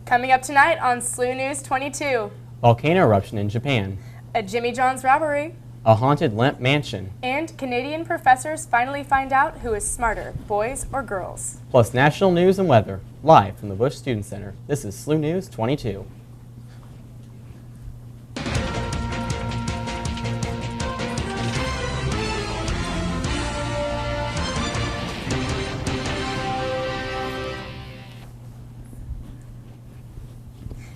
Coming up tonight on SLU News 22. Volcano eruption in Japan. A Jimmy John's robbery. A haunted lamp mansion. And Canadian professors finally find out who is smarter, boys or girls. Plus national news and weather, live from the Busch Student Center. This is SLU News 22.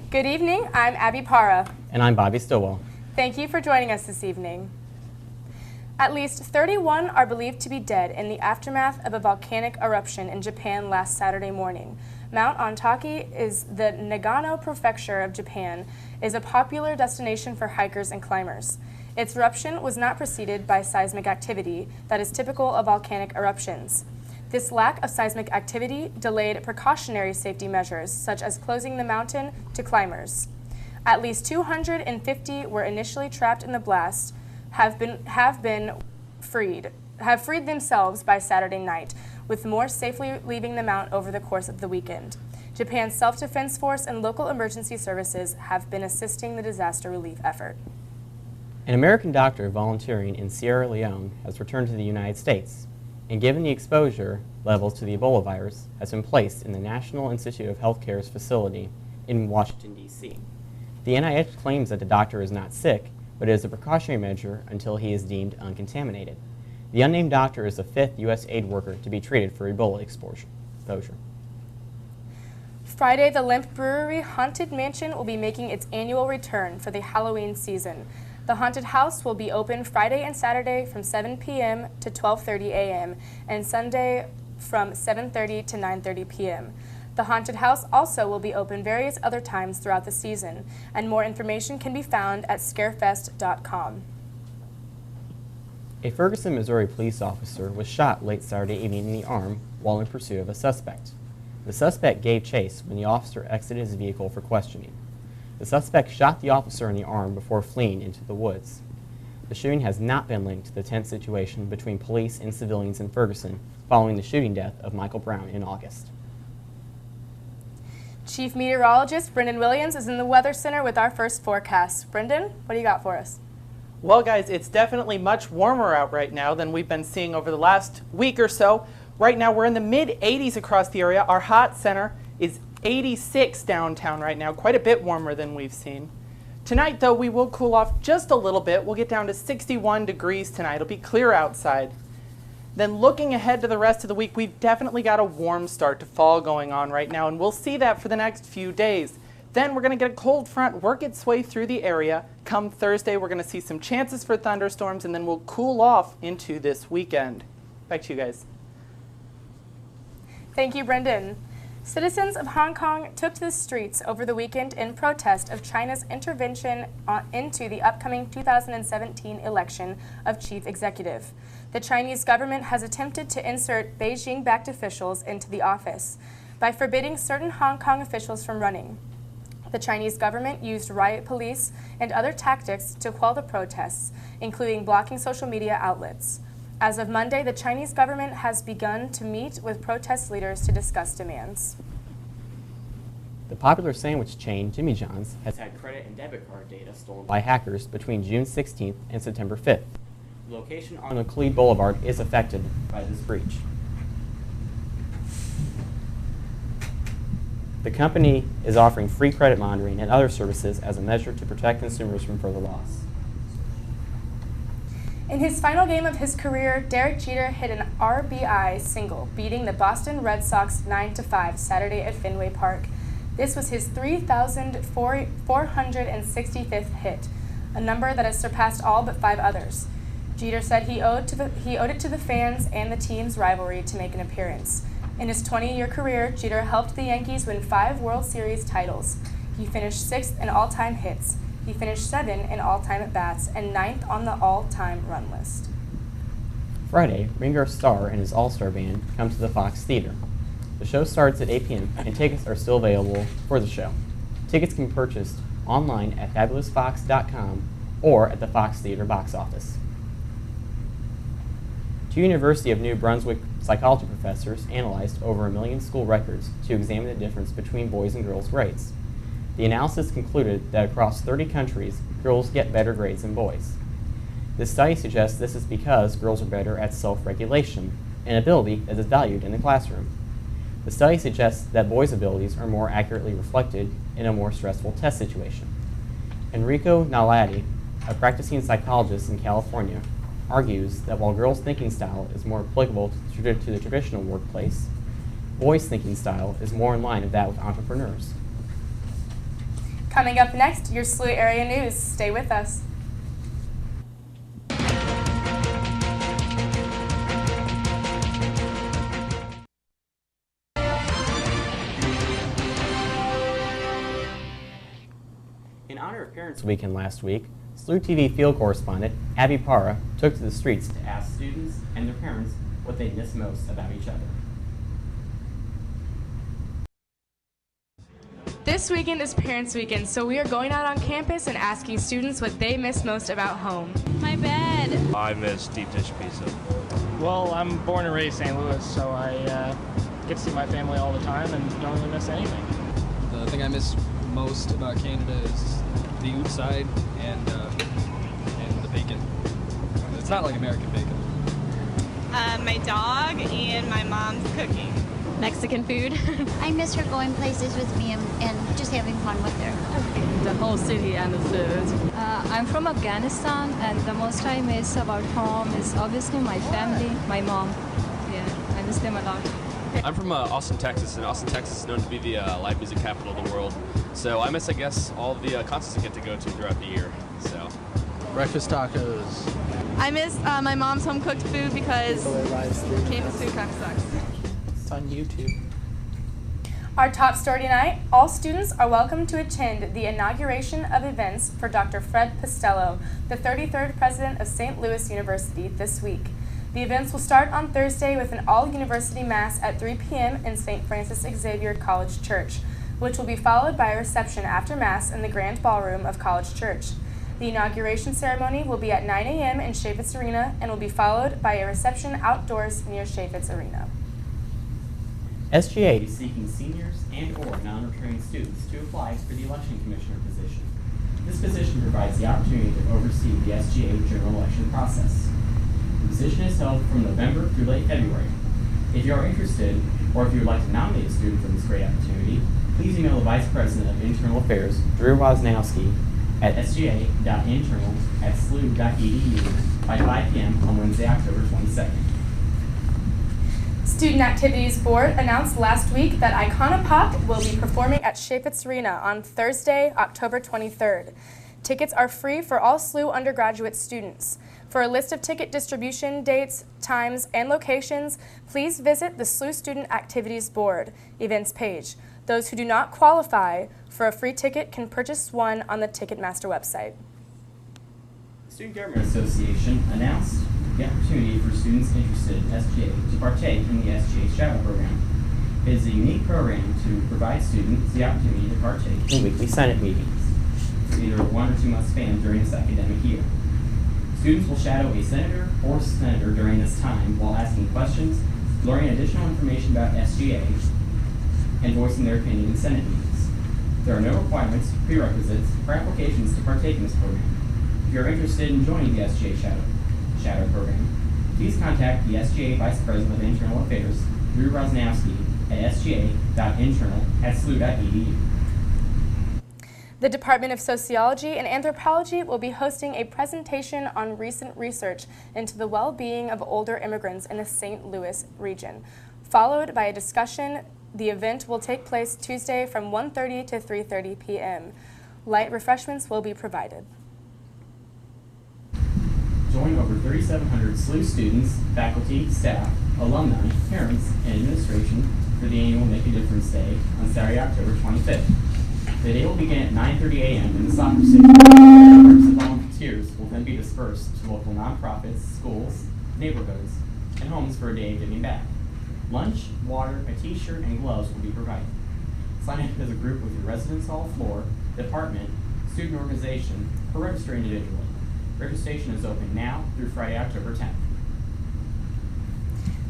Good evening, I'm Abby Parra. And I'm Bobby Stilwell. Thank you for joining us this evening. At least 31 are believed to be dead in the aftermath of a volcanic eruption in Japan last Saturday morning. Mount Ontake is the Nagano prefecture of Japan, is a popular destination for hikers and climbers. Its eruption was not preceded by seismic activity that is typical of volcanic eruptions. This lack of seismic activity delayed precautionary safety measures, such as closing the mountain to climbers. At least 250 were initially trapped in the blast, have freed themselves by Saturday night, with more safely leaving the mount over the course of the weekend. Japan's self-defense force and local emergency services have been assisting the disaster relief effort. An American doctor volunteering in Sierra Leone has returned to the United States, and given the exposure levels to the Ebola virus, has been placed in the National Institute of Healthcare's facility in Washington, D.C. The NIH claims that the doctor is not sick, but it is a precautionary measure until he is deemed uncontaminated. The unnamed doctor is the 5th U.S. aid worker to be treated for Ebola exposure. Friday, the Limp Brewery Haunted Mansion will be making its annual return for the Halloween season. The haunted house will be open Friday and Saturday from 7 p.m. to 12:30 a.m. and Sunday from 7:30 to 9:30 p.m. The haunted house also will be open various other times throughout the season, and more information can be found at scarefest.com. A Ferguson, Missouri police officer was shot late Saturday evening in the arm while in pursuit of a suspect. The suspect gave chase when the officer exited his vehicle for questioning. The suspect shot the officer in the arm before fleeing into the woods. The shooting has not been linked to the tense situation between police and civilians in Ferguson following the shooting death of Michael Brown in August. Chief Meteorologist Brendan Williams is in the Weather Center with our first forecast. Brendan, what do you got for us? Well, guys, it's definitely much warmer out right now than we've been seeing over the last week or so. Right now, we're in the mid-80s across the area. Our hot center is 86 downtown right now, quite a bit warmer than we've seen. Tonight, though, we will cool off just a little bit. We'll get down to 61 degrees tonight. It'll be clear outside. Then looking ahead to the rest of the week, we've definitely got a warm start to fall going on right now, and we'll see that for the next few days. Then we're going to get a cold front work its way through the area. Come Thursday, we're going to see some chances for thunderstorms, and then we'll cool off into this weekend. Back to you guys. Thank you, Brendan. Citizens of Hong Kong took to the streets over the weekend in protest of China's intervention into the upcoming 2017 election of chief executive. The Chinese government has attempted to insert Beijing-backed officials into the office by forbidding certain Hong Kong officials from running. The Chinese government used riot police and other tactics to quell the protests, including blocking social media outlets. As of Monday, the Chinese government has begun to meet with protest leaders to discuss demands. The popular sandwich chain Jimmy John's has had credit and debit card data stolen by hackers between June 16th and September 5th. The location on Euclid Boulevard is affected by this breach. The company is offering free credit monitoring and other services as a measure to protect consumers from further loss. In his final game of his career, Derek Jeter hit an RBI single, beating the Boston Red Sox 9-5 Saturday at Fenway Park. This was his 3,465th hit, a number that has surpassed all but 5 others. Jeter said he owed it to the fans and the team's rivalry to make an appearance. In his 20-year career, Jeter helped the Yankees win 5 World Series titles. He finished 6th in all-time hits. He finished 7th in all-time at-bats and 9th on the all-time run list. Friday, Ringo Starr and his all-star band come to the Fox Theater. The show starts at 8 p.m. and tickets are still available for the show. Tickets can be purchased online at fabulousfox.com or at the Fox Theater box office. 2 University of New Brunswick psychology professors analyzed over 1 million school records to examine the difference between boys and girls' grades. The analysis concluded that across 30 countries, girls get better grades than boys. This study suggests this is because girls are better at self-regulation, an ability that is valued in the classroom. The study suggests that boys' abilities are more accurately reflected in a more stressful test situation. Enrico Nalati, a practicing psychologist in California, argues that while girls' thinking style is more applicable to the traditional workplace, boys' thinking style is more in line with that with entrepreneurs. Coming up next, your SLU area news. Stay with us. In honor of Parents' Weekend last week, SLU-TV field correspondent Abby Parra took to the streets to ask students and their parents what they miss most about each other. This weekend is Parents' Weekend, so we are going out on campus and asking students what they miss most about home. My bed. I miss deep dish pizza. Well, I'm born and raised St. Louis, so I get to see my family all the time and don't really miss anything. The thing I miss most about Canada is the outside and the bacon. It's not like American bacon. My dog and my mom's cooking. Mexican food. I miss her going places with me and just having fun with her. The whole city and the food. I'm from Afghanistan, and the most I miss about home is obviously my family, my mom. Yeah, I miss them a lot. I'm from Austin, Texas, and Austin, Texas is known to be the live music capital of the world. So I miss, I guess, all the concerts I get to go to throughout the year. So Breakfast tacos. I miss my mom's home-cooked food because campus food kind of sucks. It's on YouTube. Our top story tonight, all students are welcome to attend the inauguration of events for Dr. Fred Postello, the 33rd president of St. Louis University, this week. The events will start on Thursday with an all-university mass at 3 p.m. in St. Francis Xavier College Church, which will be followed by a reception after mass in the Grand Ballroom of College Church. The inauguration ceremony will be at 9 a.m. in Chaffetz Arena and will be followed by a reception outdoors near Chaffetz Arena. SGA is seeking seniors and or non-returning students to apply for the election commissioner position. This position provides the opportunity to oversee the SGA general election process. The position is held from November through late February. If you are interested, or if you would like to nominate a student for this great opportunity, please email the Vice President of Internal Affairs, Drew Wozniowski, at sga.internal@slu.edu by 5 p.m. on Wednesday, October 22nd. Student Activities Board announced last week that Iconopop will be performing at Chaffetz Arena on Thursday, October 23rd. Tickets are free for all SLU undergraduate students. For a list of ticket distribution dates, times, and locations, please visit the SLU Student Activities Board events page. Those who do not qualify for a free ticket can purchase one on the Ticketmaster website. The Student Government Association announced the opportunity for students interested in SGA to partake in the SGA Shadow Program. It is a unique program to provide students the opportunity to partake in weekly Senate meetings for either a 1 or 2 month span during this academic year. Students will shadow a senator or senator during this time while asking questions, learning additional information about SGA, and voicing their opinion in Senate meetings. There are no requirements, prerequisites, or applications to partake in this program. If you are interested in joining the SGA Shadow Program, please contact the SGA Vice President of Internal Affairs, Drew Wozniowski, at sga.internal@slu.edu. The Department of Sociology and Anthropology will be hosting a presentation on recent research into the well-being of older immigrants in the St. Louis region. Followed by a discussion, the event will take place Tuesday from 1:30 to 3:30 p.m. Light refreshments will be provided. Join over 3,700 SLU students, faculty, staff, alumni, parents, and administration for the annual Make a Difference Day on Saturday, October 25th. The day will begin at 9:30 a.m. in the soccer stadium. Groups of volunteers will then be dispersed to local nonprofits, schools, neighborhoods, and homes for a day of giving back. Lunch, water, a t-shirt, and gloves will be provided. Sign up as a group with your residence hall floor, department, student organization, or register individually. Registration is open now through Friday, October 10th.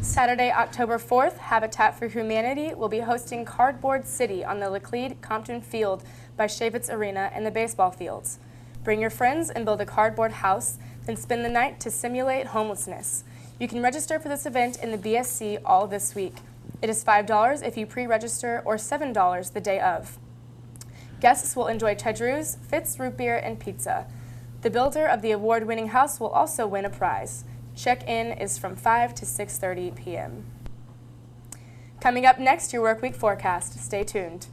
Saturday, October 4th, Habitat for Humanity will be hosting Cardboard City on the Laclede Compton Field by Shavitz Arena and the baseball fields. Bring your friends and build a cardboard house, then spend the night to simulate homelessness. You can register for this event in the BSC all this week. It is $5 if you pre-register or $7 the day of. Guests will enjoy Chedru's, Fitz root beer, and pizza. The builder of the award-winning house will also win a prize. Check-in is from 5 to 6:30 p.m. Coming up next, your work week forecast. Stay tuned.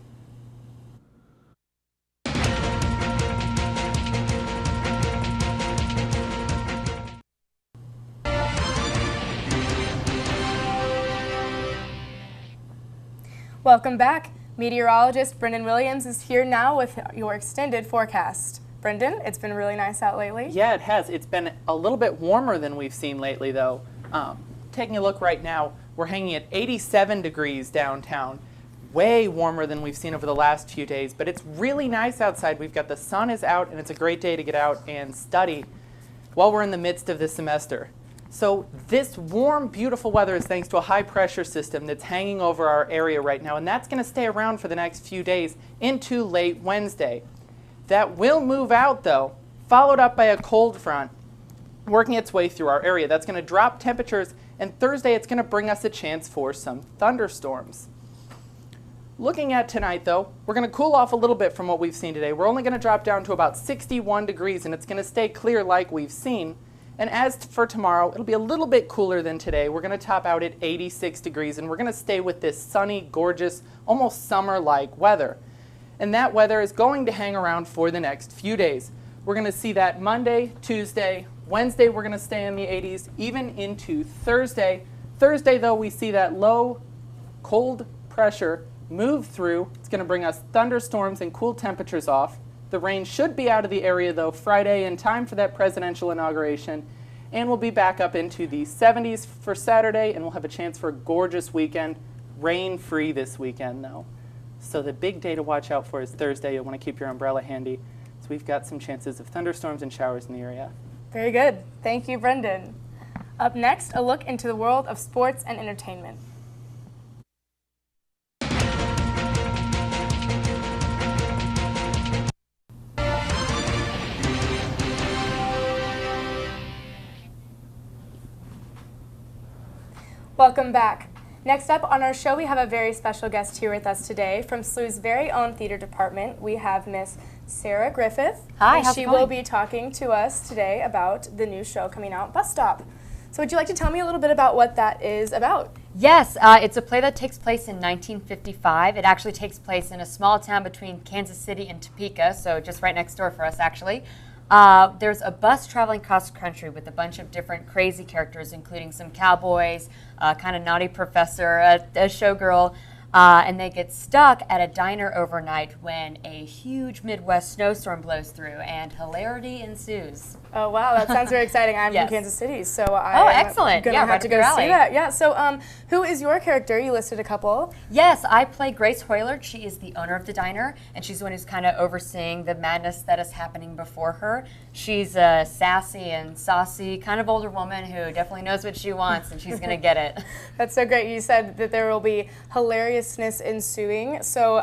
Welcome back. Meteorologist Brendan Williams is here now with your extended forecast. Brendan, it's been really nice out lately. Yeah, it has. It's been a little bit warmer than we've seen lately, though. Taking a look right now, we're hanging at 87 degrees downtown. Way warmer than we've seen over the last few days, but it's really nice outside. We've got the sun is out, and it's a great day to get out and study while we're in the midst of this semester. So this warm, beautiful weather is thanks to a high pressure system that's hanging over our area right now, and that's going to stay around for the next few days into late Wednesday. That will move out, though, followed up by a cold front working its way through our area. That's going to drop temperatures, and Thursday it's going to bring us a chance for some thunderstorms. Looking at tonight, though, we're going to cool off a little bit from what we've seen today. We're only going to drop down to about 61 degrees, and it's going to stay clear like we've seen. And as for tomorrow, it'll be a little bit cooler than today. We're going to top out at 86 degrees, and we're going to stay with this sunny, gorgeous, almost summer-like weather. And that weather is going to hang around for the next few days. We're going to see that Monday, Tuesday, Wednesday we're going to stay in the 80s, even into Thursday. Thursday, though, we see that low, cold pressure move through. It's going to bring us thunderstorms and cool temperatures off. The rain should be out of the area, though, Friday in time for that presidential inauguration. And we'll be back up into the 70s for Saturday, and we'll have a chance for a gorgeous weekend. Rain-free this weekend, though. So the big day to watch out for is Thursday. You'll want to keep your umbrella handy. So we've got some chances of thunderstorms and showers in the area. Very good. Thank you, Brendan. Up next, a look into the world of sports and entertainment. Welcome back. Next up on our show, we have a very special guest here with us today. From SLU's very own theater department, we have Miss Sarah Griffith. Hi, and how's she it going? will be talking to us today about the new show coming out, Bus Stop. So would you like to tell me a little bit about what that is about? Yes, it's a play that takes place in 1955. It actually takes place in a small town between Kansas City and Topeka, so just right next door for us, actually. There's a bus traveling cross country with a bunch of different crazy characters, including some cowboys, kind of naughty professor, a showgirl, and they get stuck at a diner overnight when a huge Midwest snowstorm blows through, and hilarity ensues. Oh, wow, that sounds very exciting. I'm Yes. from Kansas City, so I'm excellent. going to Yeah, have right to up go your see alley. that. Yeah, so who is your character? You listed a couple. Yes, I play Grace Hoylard. She is the owner of the diner, and she's the one who's kind of overseeing the madness that is happening before her. She's a sassy and saucy kind of older woman who definitely knows what she wants, and she's going to get it. That's so great. You said that there will be hilariousness ensuing, so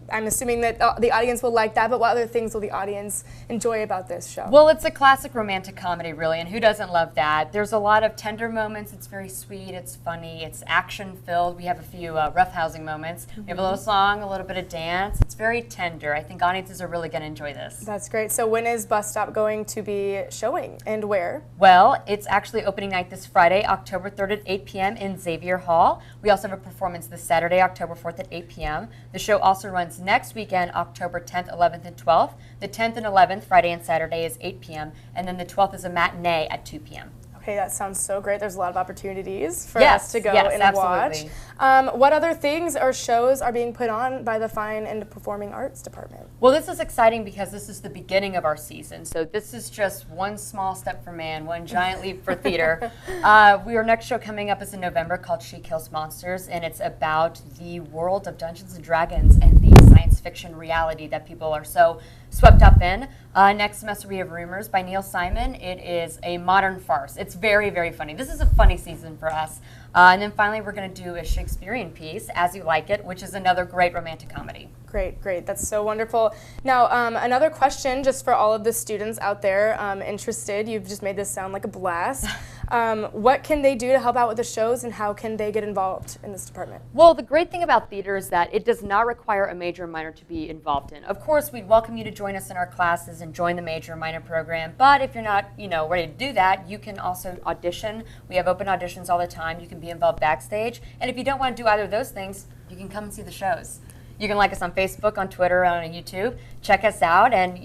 I'm assuming that the audience will like that, but what other things will the audience enjoy about this show? Well, it's a classic romantic comedy, really, and who doesn't love that? There's a lot of tender moments. It's very sweet. It's funny. It's action-filled. We have a few roughhousing moments. We have a little song, a little bit of dance. It's very tender. I think audiences are really going to enjoy this. That's great. So when is Bus Stop going to be showing, and where? Well, it's actually opening night this Friday, October 3rd at 8 p.m. in Xavier Hall. We also have a performance this Saturday, October 4th at 8 p.m. The show also runs next weekend, October 10th, 11th, and 12th. The 10th and 11th, Friday and Saturday, is 8 p.m. And then the 12th is a matinee at 2 p.m. Okay, that sounds so great. There's a lot of opportunities for us to go and absolutely. watch. What other things or shows are being put on by the Fine and Performing Arts Department? Well, this is exciting because this is the beginning of our season. So this is just one small step for man, one giant leap for theater. Our next show coming up is in November called She Kills Monsters, and it's about the world of Dungeons & Dragons and the science fiction reality that people are so swept up in. Next semester we have Rumors by Neil Simon. It is a modern farce. It's very, very funny. This is a funny season for us. And then finally we're going to do a Shakespearean piece, As You Like It, which is another great romantic comedy. Great, great. That's so wonderful. Now, another question just for all of the students out there interested. You've just made this sound like a blast. What can they do to help out with the shows, and how can they get involved in this department? Well, the great thing about theater is that it does not require a major or minor to be involved in. Of course, we'd welcome you to join us in our classes and join the major or minor program, but if you're not, ready to do that, you can also audition. We have open auditions all the time. You can be involved backstage, and if you don't want to do either of those things, you can come and see the shows. You can like us on Facebook, on Twitter, on YouTube. Check us out and,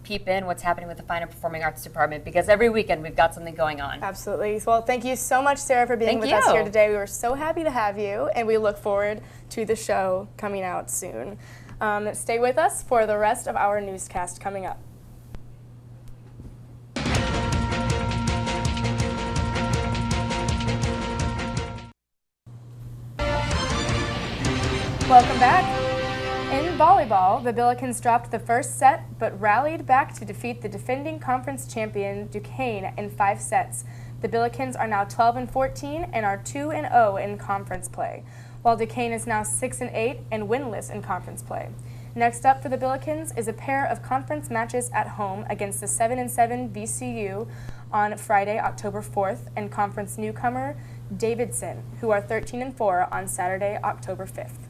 peep in what's happening with the Fine and Performing Arts Department, because every weekend we've got something going on. Absolutely. Well, thank you so much, Sarah, for being with us here today. We were so happy to have you, and we look forward to the show coming out soon. Stay with us for the rest of our newscast coming up. Welcome back. In volleyball, the Billikens dropped the first set but rallied back to defeat the defending conference champion Duquesne in 5 sets. The Billikens are now 12-14 and are 2-0 in conference play, while Duquesne is now 6-8 and winless in conference play. Next up for the Billikens is a pair of conference matches at home against the 7-7 VCU on Friday, October 4th, and conference newcomer Davidson, who are 13-4 on Saturday, October 5th.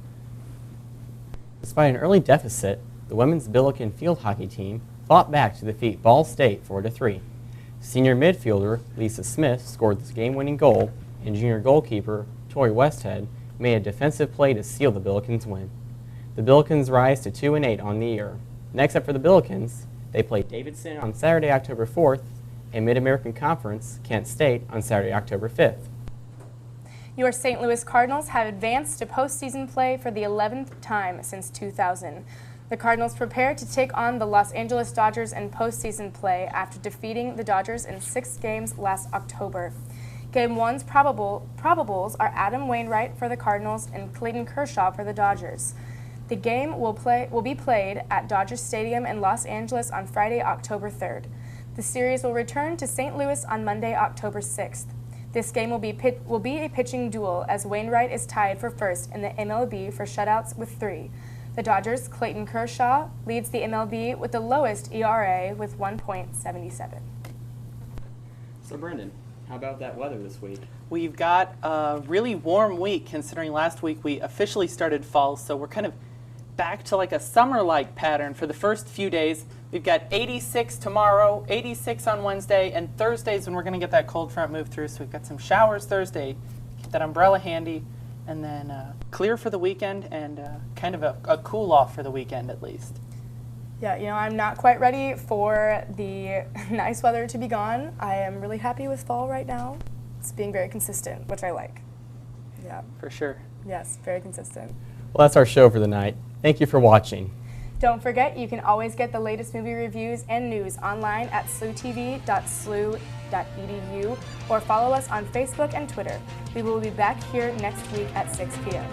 Despite an early deficit, the women's Billiken field hockey team fought back to defeat Ball State 4-3. Senior midfielder Lisa Smith scored the game-winning goal, and junior goalkeeper Tori Westhead made a defensive play to seal the Billikens' win. The Billikens rise to 2-8 on the year. Next up for the Billikens, they play Davidson on Saturday, October 4th, and Mid-American Conference Kent State on Saturday, October 5th. Your St. Louis Cardinals have advanced to postseason play for the 11th time since 2000. The Cardinals prepare to take on the Los Angeles Dodgers in postseason play after defeating the Dodgers in 6 games last October. Game 1's probables are Adam Wainwright for the Cardinals and Clayton Kershaw for the Dodgers. The game will be played at Dodger Stadium in Los Angeles on Friday, October 3rd. The series will return to St. Louis on Monday, October 6th. This game will be a pitching duel, as Wainwright is tied for first in the MLB for shutouts with 3. The Dodgers' Clayton Kershaw leads the MLB with the lowest ERA with 1.77. So Brendan, how about that weather this week? We've got a really warm week, considering last week we officially started fall, so we're kind of back to like a summer-like pattern for the first few days. We've got 86 tomorrow, 86 on Wednesday, and Thursday's when we're going to get that cold front move through. So we've got some showers Thursday, keep that umbrella handy, and then clear for the weekend and kind of a cool off for the weekend at least. Yeah, I'm not quite ready for the nice weather to be gone. I am really happy with fall right now. It's being very consistent, which I like. Yeah. For sure. Yes, very consistent. Well, that's our show for the night. Thank you for watching. Don't forget, you can always get the latest movie reviews and news online at SLU-TV.SLU.edu or follow us on Facebook and Twitter. We will be back here next week at 6 p.m.